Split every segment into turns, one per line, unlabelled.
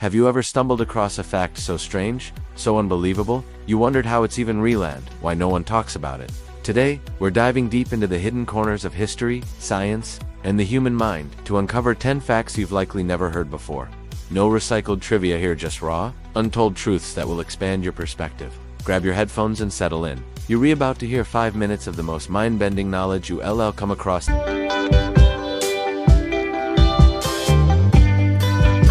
Have you ever stumbled across a fact so strange, so unbelievable, you wondered how it's even real and why no one talks about it? Today, we're diving deep into the hidden corners of history, science, and the human mind to uncover 10 facts you've likely never heard before. No recycled trivia here, just raw, untold truths that will expand your perspective. Grab your headphones and settle in. You're about to hear 5 minutes of the most mind-bending knowledge you'll come across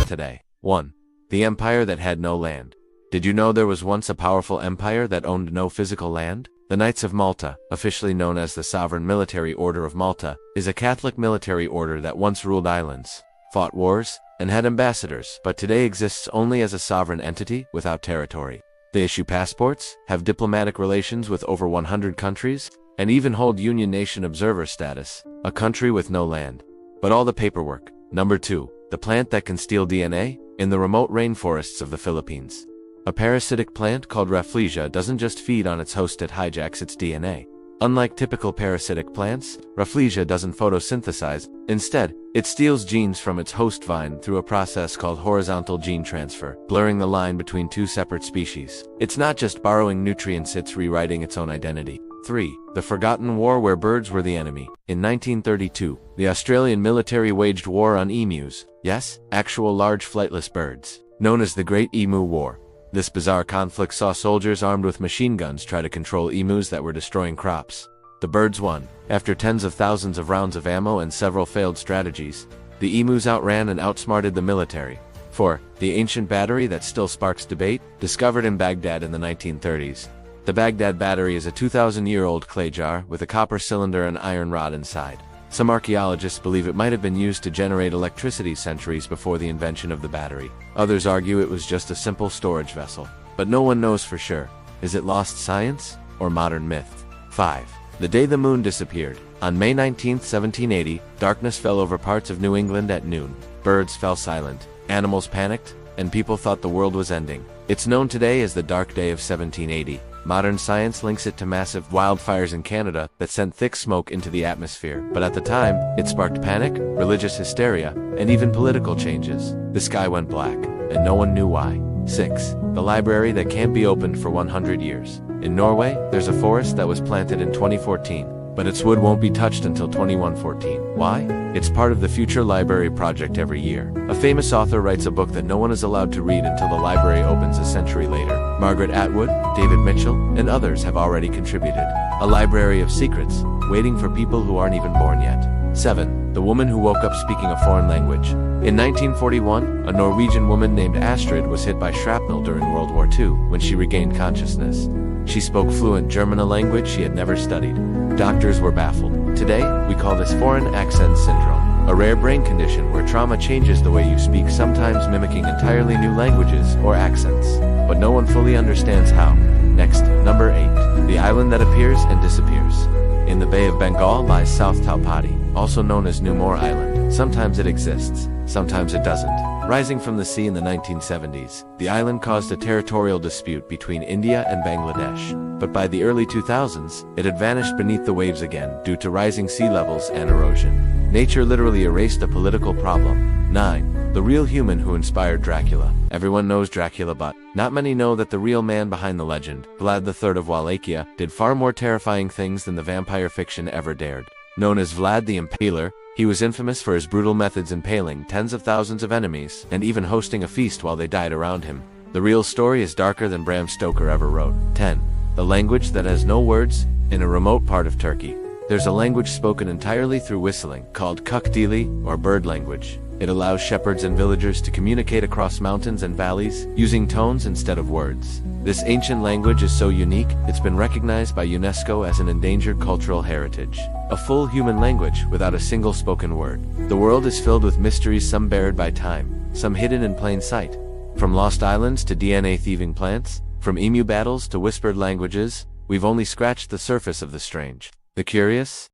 today. 1. The empire that had no land. Did you know there was once a powerful empire that owned no physical land? The Knights of Malta, officially known as the Sovereign Military Order of Malta, is a Catholic military order that once ruled islands, fought wars, and had ambassadors, but today exists only as a sovereign entity without territory. They issue passports, have diplomatic relations with over 100 countries, and even hold Union Nation Observer status, a country with no land. But all the paperwork. Number 2. The plant that can steal DNA? In the remote rainforests of the Philippines, a parasitic plant called Rafflesia doesn't just feed on its host, it hijacks its DNA. Unlike typical parasitic plants, Rafflesia doesn't photosynthesize. Instead, it steals genes from its host vine through a process called horizontal gene transfer, blurring the line between two separate species. It's not just borrowing nutrients, it's rewriting its own identity. 3. The Forgotten War, where birds were the enemy. In 1932, the Australian military waged war on emus. Yes, actual large flightless birds, known as the Great Emu War. This bizarre conflict saw soldiers armed with machine guns try to control emus that were destroying crops. The birds won. After tens of thousands of rounds of ammo and several failed strategies, the emus outran and outsmarted the military. 4. The ancient battery that still sparks debate, discovered in Baghdad in the 1930s. The Baghdad battery is a 2,000-year-old clay jar with a copper cylinder and iron rod inside. Some archaeologists believe it might have been used to generate electricity centuries before the invention of the battery. Others argue it was just a simple storage vessel. But no one knows for sure. Is it lost science or modern myth? 5. The day the moon disappeared. On May 19, 1780, darkness fell over parts of New England at noon. Birds fell silent, animals panicked, and people thought the world was ending. It's known today as the Dark Day of 1780. Modern science links it to massive wildfires in Canada that sent thick smoke into the atmosphere, but at the time, it sparked panic, religious hysteria, and even political changes. The sky went black, and no one knew why. 6. The library that can't be opened for 100 years. In Norway, there's a forest that was planted in 2014, but its wood won't be touched until 2114. Why? It's part of the Future Library Project every year. A famous author writes a book that no one is allowed to read until the library opens a century later. Margaret Atwood, David Mitchell, and others have already contributed. A library of secrets, waiting for people who aren't even born yet. 7. The woman who woke up speaking a foreign language. In 1941, a Norwegian woman named Astrid was hit by shrapnel during World War II when she regained consciousness. She spoke fluent German, a language she had never studied. Doctors were baffled. Today, we call this foreign accent syndrome, a rare brain condition where trauma changes the way you speak, sometimes mimicking entirely new languages or accents. But no one fully understands how. Next, number 8. The island that appears and disappears. In the Bay of Bengal lies South Taupadi, also known as Numor Island. Sometimes it exists, sometimes it doesn't. Rising from the sea in the 1970s, the island caused a territorial dispute between India and Bangladesh. But by the early 2000s, it had vanished beneath the waves again due to rising sea levels and erosion. Nature literally erased a political problem. 9. The real human who inspired Dracula. Everyone knows Dracula, but not many know that the real man behind the legend, Vlad III of Wallachia, did far more terrifying things than the vampire fiction ever dared. Known as Vlad the Impaler, he was infamous for his brutal methods, impaling tens of thousands of enemies, and even hosting a feast while they died around him. The real story is darker than Bram Stoker ever wrote. 10. The language that has no words. In a remote part of Turkey, there's a language spoken entirely through whistling, called Kukdili, or bird language. It allows shepherds and villagers to communicate across mountains and valleys, using tones instead of words. This ancient language is so unique, it's been recognized by UNESCO as an endangered cultural heritage. A full human language without a single spoken word. The world is filled with mysteries, some buried by time, some hidden in plain sight. From lost islands to DNA-thieving plants, from emu battles to whispered languages, we've only scratched the surface of the strange, the curious,